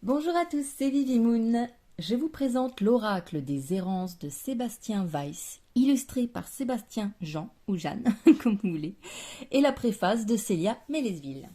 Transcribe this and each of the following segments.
Bonjour à tous, c'est Vivi Moon. Je vous présente l'oracle des errances de Sébastien Weiss, illustré par Sébastien Jean ou Jeanne, comme vous voulez, et la préface de Célia Mélesville.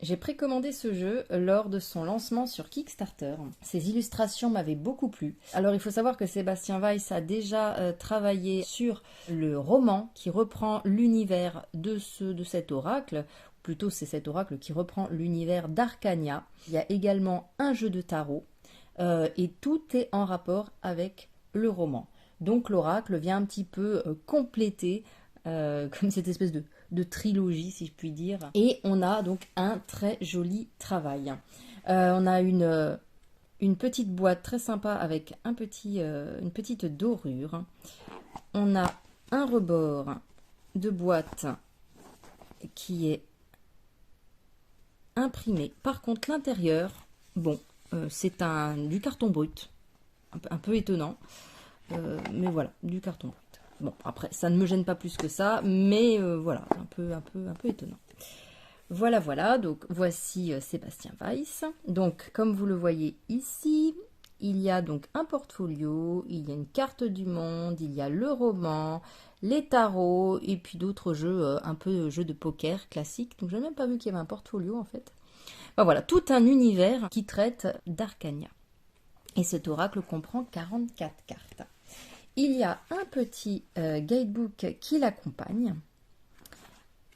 J'ai précommandé ce jeu lors de son lancement sur Kickstarter. Ses illustrations m'avaient beaucoup plu. Alors il faut savoir que Sébastien Weiss a déjà travaillé sur le roman qui reprend l'univers de cet oracle. Plutôt c'est cet oracle qui reprend l'univers d'Arcania. Il y a également un jeu de tarot et tout est en rapport avec le roman. Donc l'oracle vient un petit peu compléter comme cette espèce de trilogie, si je puis dire. Et on a donc un très joli travail. On a une petite boîte très sympa avec une petite dorure. On a un rebord de boîte qui est imprimé. Par contre, l'intérieur, bon, c'est du carton brut. Un peu étonnant. Mais voilà, du carton brut. Bon, après, ça ne me gêne pas plus que ça, mais voilà, un peu étonnant. Voilà, donc voici Sébastien Weiss. Donc, comme vous le voyez ici, il y a donc un portfolio, il y a une carte du monde, il y a le roman, les tarots, et puis d'autres jeux, un peu jeux de poker classiques. Donc, je n'ai même pas vu qu'il y avait un portfolio, en fait. Enfin, voilà, tout un univers qui traite d'Arcania. Et cet oracle comprend 44 cartes. Il y a un petit guidebook qui l'accompagne.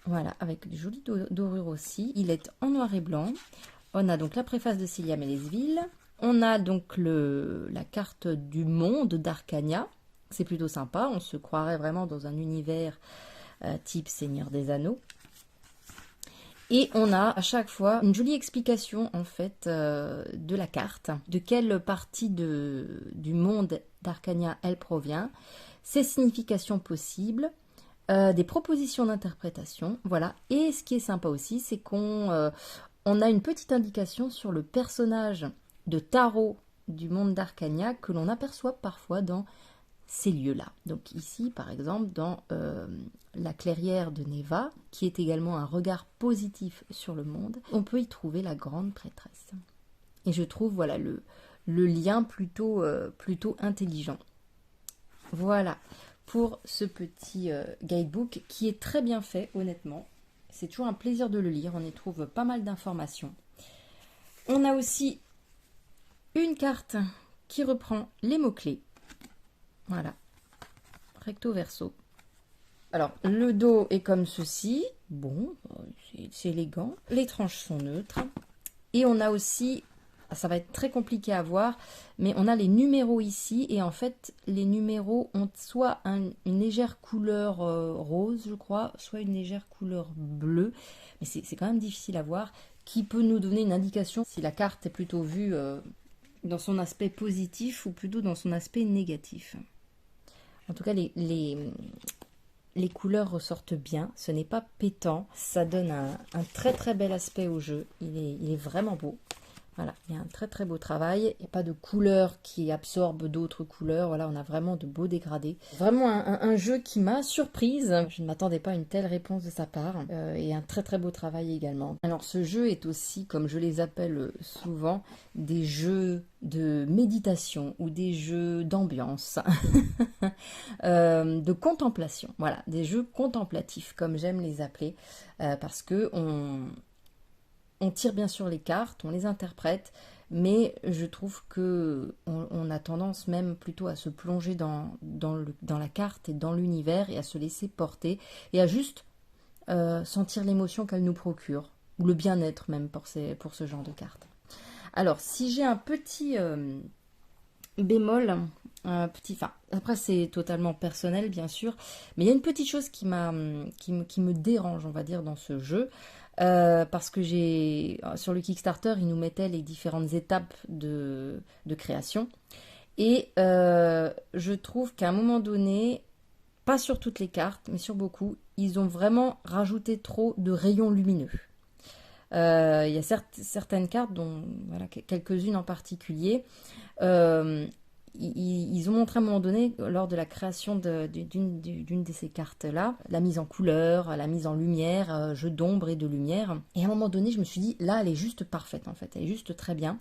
Voilà, avec de jolies dorures aussi. Il est en noir et blanc. On a donc la préface de Célia Mélesville. On a donc la carte du monde d'Arcania. C'est plutôt sympa. On se croirait vraiment dans un univers type Seigneur des Anneaux. Et on a à chaque fois une jolie explication en fait de la carte, de quelle partie du monde d'Arcania elle provient, ses significations possibles, des propositions d'interprétation, voilà. Et ce qui est sympa aussi, c'est qu'on a une petite indication sur le personnage de tarot du monde d'Arcania que l'on aperçoit parfois dans ces lieux-là. Donc ici, par exemple, dans la clairière de Neva, qui est également un regard positif sur le monde, on peut y trouver la grande prêtresse. Et je trouve, voilà, le lien plutôt intelligent. Voilà, pour ce petit guidebook qui est très bien fait, honnêtement. C'est toujours un plaisir de le lire, on y trouve pas mal d'informations. On a aussi une carte qui reprend les mots-clés. Voilà, recto verso. Alors, le dos est comme ceci. Bon, c'est élégant. Les tranches sont neutres. Et on a aussi, ça va être très compliqué à voir, mais on a les numéros ici. Et en fait, les numéros ont soit une légère couleur rose, je crois, soit une légère couleur bleue. Mais c'est quand même difficile à voir, qui peut nous donner une indication si la carte est plutôt vue dans son aspect positif ou plutôt dans son aspect négatif. En tout cas, les couleurs ressortent bien. Ce n'est pas pétant. Ça donne un très très bel aspect au jeu. Il est vraiment beau. Voilà, il y a un très très beau travail. Il n'y a pas de couleurs qui absorbent d'autres couleurs. Voilà, on a vraiment de beaux dégradés. Vraiment un jeu qui m'a surprise. Je ne m'attendais pas à une telle réponse de sa part. Et un très très beau travail également. Alors ce jeu est aussi, comme je les appelle souvent, des jeux de méditation ou des jeux d'ambiance, de contemplation. Voilà, des jeux contemplatifs, comme j'aime les appeler, parce que on tire bien sûr les cartes, on les interprète, mais je trouve que on a tendance même plutôt à se plonger dans la carte et dans l'univers et à se laisser porter et à juste sentir l'émotion qu'elle nous procure, ou le bien-être même pour ce genre de cartes. Alors, si j'ai un petit bémol, après c'est totalement personnel bien sûr, mais il y a une petite chose qui me dérange, on va dire, dans ce jeu. Parce que sur le Kickstarter, ils nous mettaient les différentes étapes de création. Et je trouve qu'à un moment donné, pas sur toutes les cartes, mais sur beaucoup, ils ont vraiment rajouté trop de rayons lumineux. Il y a certaines cartes, dont voilà, quelques-unes en particulier, euh, ils ont montré à un moment donné, lors de la création d'une de ces cartes-là, la mise en couleur, la mise en lumière, jeu d'ombre et de lumière. Et à un moment donné, je me suis dit, là, elle est juste parfaite en fait, elle est juste très bien.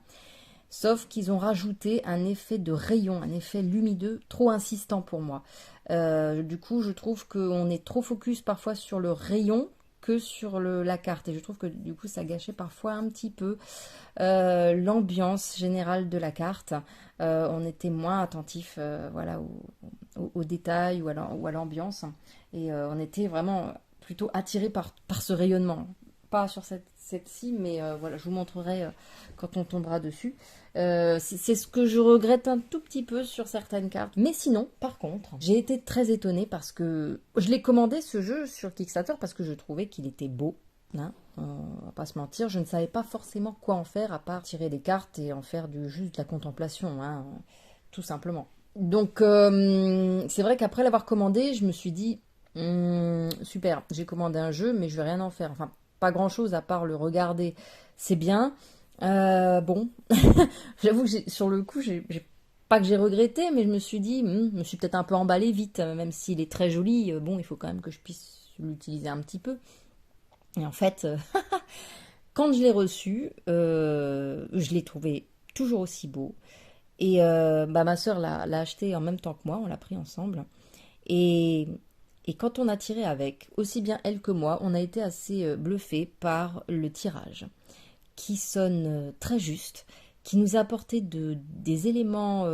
Sauf qu'ils ont rajouté un effet de rayon, un effet lumineux trop insistant pour moi. Du coup, je trouve qu'on est trop focus parfois sur le rayon que sur la carte. Et je trouve que du coup, ça gâchait parfois un petit peu l'ambiance générale de la carte. On était moins attentif voilà, aux détails ou à l'ambiance. Et on était vraiment plutôt attiré par ce rayonnement. Pas sur cette-ci, mais voilà, je vous montrerai quand on tombera dessus. C'est ce que je regrette un tout petit peu sur certaines cartes. Mais sinon, par contre, j'ai été très étonnée parce que je l'ai commandé ce jeu sur Kickstarter parce que je trouvais qu'il était beau. Hein, on va pas se mentir, je ne savais pas forcément quoi en faire à part tirer des cartes et en faire juste de la contemplation, hein, tout simplement. Donc c'est vrai qu'après l'avoir commandé, je me suis dit super, j'ai commandé un jeu, mais je vais rien en faire. Enfin, pas grand chose à part le regarder, c'est bien. Bon, j'avoue que sur le coup, pas que j'ai regretté, mais je me suis dit, je me suis peut-être un peu emballée vite, même s'il est très joli. Bon, il faut quand même que je puisse l'utiliser un petit peu. Et en fait, quand je l'ai reçu, je l'ai trouvé toujours aussi beau. Et bah, ma sœur l'a acheté en même temps que moi, on l'a pris ensemble. Et, et quand on a tiré avec, aussi bien elle que moi, on a été assez bluffés par le tirage, qui sonne très juste, qui nous a apporté des éléments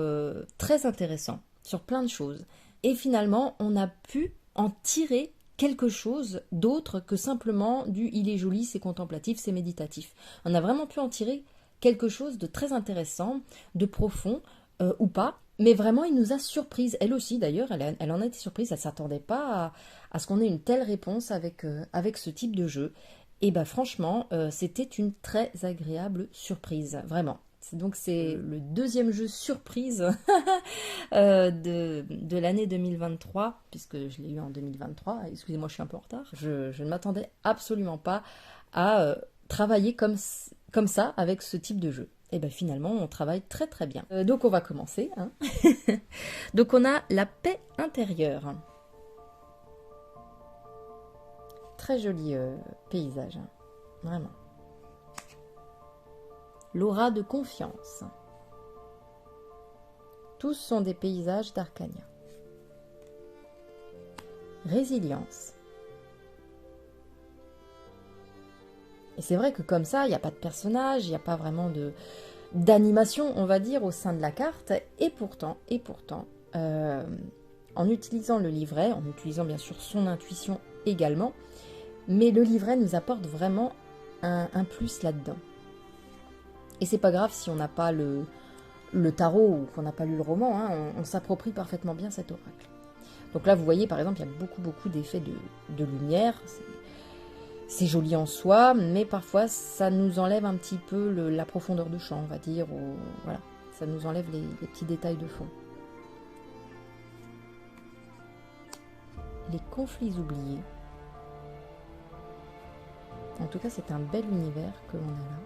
très intéressants sur plein de choses. Et finalement, on a pu en tirer quelque chose d'autre que simplement du il est joli, c'est contemplatif, c'est méditatif. On a vraiment pu en tirer quelque chose de très intéressant, de profond, ou pas, mais vraiment il nous a surprise. Elle aussi d'ailleurs, elle en a été surprise, elle ne s'attendait pas à ce qu'on ait une telle réponse avec ce type de jeu. Et bah franchement, c'était une très agréable surprise, vraiment. Donc c'est le deuxième jeu surprise de l'année 2023, puisque je l'ai eu en 2023. Excusez-moi, je suis un peu en retard. Je ne m'attendais absolument pas à travailler comme ça avec ce type de jeu. Et bien finalement, on travaille très très bien. Donc on va commencer. Hein. Donc on a la paix intérieure. Très joli paysage, hein. Vraiment. L'aura de confiance. Tous sont des paysages d'Arcania. Résilience. Et c'est vrai que comme ça, il n'y a pas de personnage, il n'y a pas vraiment d'animation, on va dire, au sein de la carte. Et pourtant, en utilisant le livret, en utilisant bien sûr son intuition également, mais le livret nous apporte vraiment un plus là-dedans. Et c'est pas grave si on n'a pas le tarot ou qu'on n'a pas lu le roman, hein, on s'approprie parfaitement bien cet oracle. Donc là, vous voyez, par exemple, il y a beaucoup d'effets de lumière. C'est joli en soi, mais parfois, ça nous enlève un petit peu la profondeur de champ, on va dire. Voilà, ça nous enlève les petits détails de fond. Les conflits oubliés. En tout cas, c'est un bel univers que l'on a là.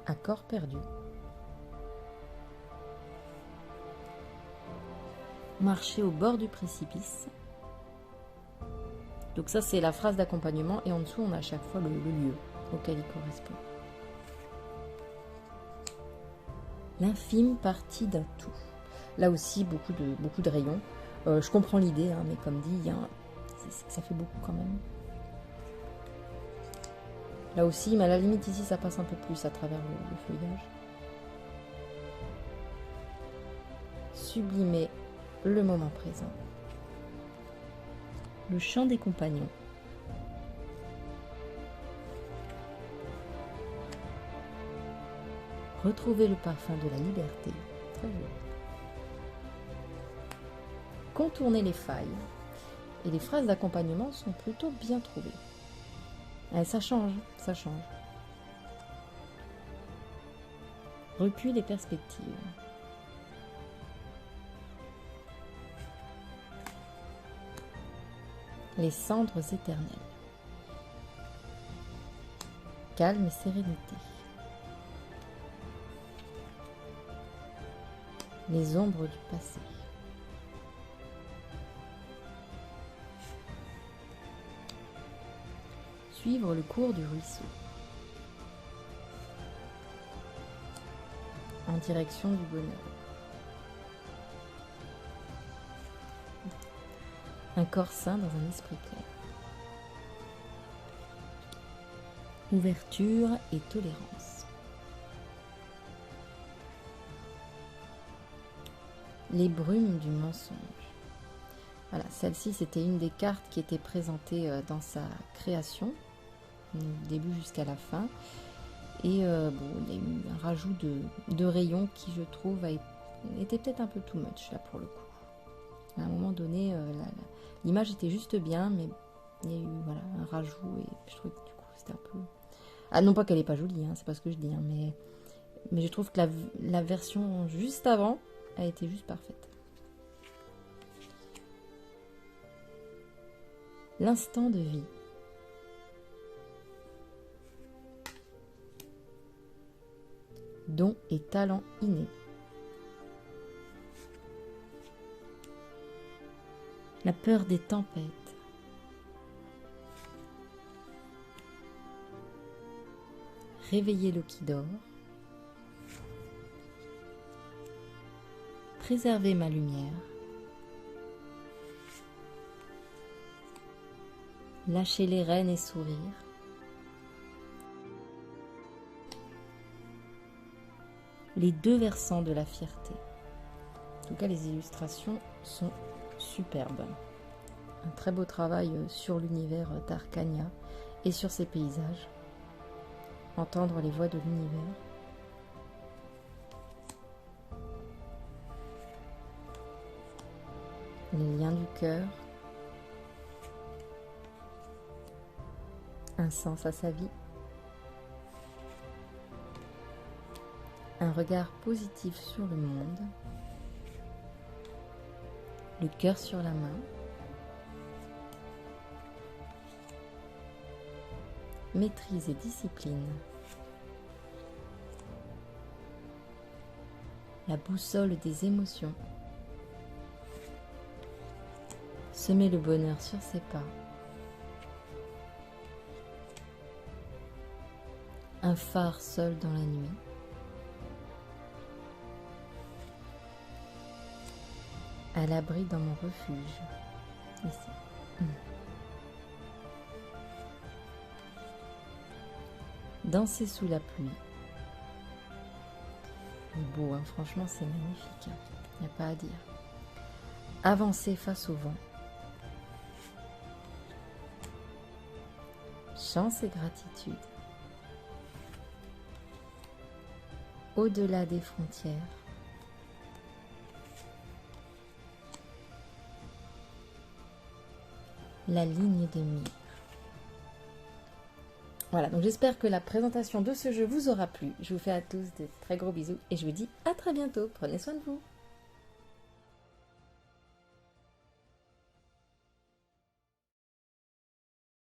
À corps perdu. Marcher au bord du précipice. Donc ça, c'est la phrase d'accompagnement. Et en dessous, on a à chaque fois le lieu auquel il correspond. L'infime partie d'un tout. Là aussi, beaucoup de rayons. Je comprends l'idée, hein, mais comme dit, ça fait beaucoup quand même. Là aussi, mais à la limite, ici, ça passe un peu plus à travers le feuillage. Sublimer le moment présent. Le chant des compagnons. Retrouver le parfum de la liberté. Très joli. Contourner les failles. Et les phrases d'accompagnement sont plutôt bien trouvées. Et ça change, ça change. Recul et perspective. Les cendres éternelles. Calme et sérénité. Les ombres du passé. Suivre le cours du ruisseau. En direction du bonheur. Un corps sain dans un esprit clair. Ouverture et tolérance. Les brumes du mensonge. Voilà, celle-ci c'était une des cartes qui était présentée dans sa création, du début jusqu'à la fin. Et bon, il y a eu un rajout de rayons qui je trouve était peut-être un peu too much là pour le coup. À un moment donné, l'image était juste bien, mais il y a eu voilà, un rajout et je trouve que du coup c'était un peu... Ah non pas qu'elle n'est pas jolie, hein, c'est pas ce que je dis, hein, mais je trouve que la version juste avant a été juste parfaite. L'instant de vie. Don et talent innés. La peur des tempêtes. Réveiller l'eau qui dort. Préserver ma lumière. Lâcher les rênes et sourire. Les deux versants de la fierté. En tout cas, les illustrations sont superbes. Un très beau travail sur l'univers d'Arcania et sur ses paysages. Entendre les voix de l'univers. Les liens du cœur. Un sens à sa vie. Un regard positif sur le monde. Le cœur sur la main. Maîtrise et discipline. La boussole des émotions. Semer le bonheur sur ses pas. Un phare seul dans la nuit. À l'abri dans mon refuge. Ici. Danser sous la pluie. Beau, hein, franchement, c'est magnifique. Il n'y a pas à dire. Avancer face au vent. Chance et gratitude. Au-delà des frontières. La ligne de mire. Voilà, donc j'espère que la présentation de ce jeu vous aura plu. Je vous fais à tous de très gros bisous et je vous dis à très bientôt. Prenez soin de vous.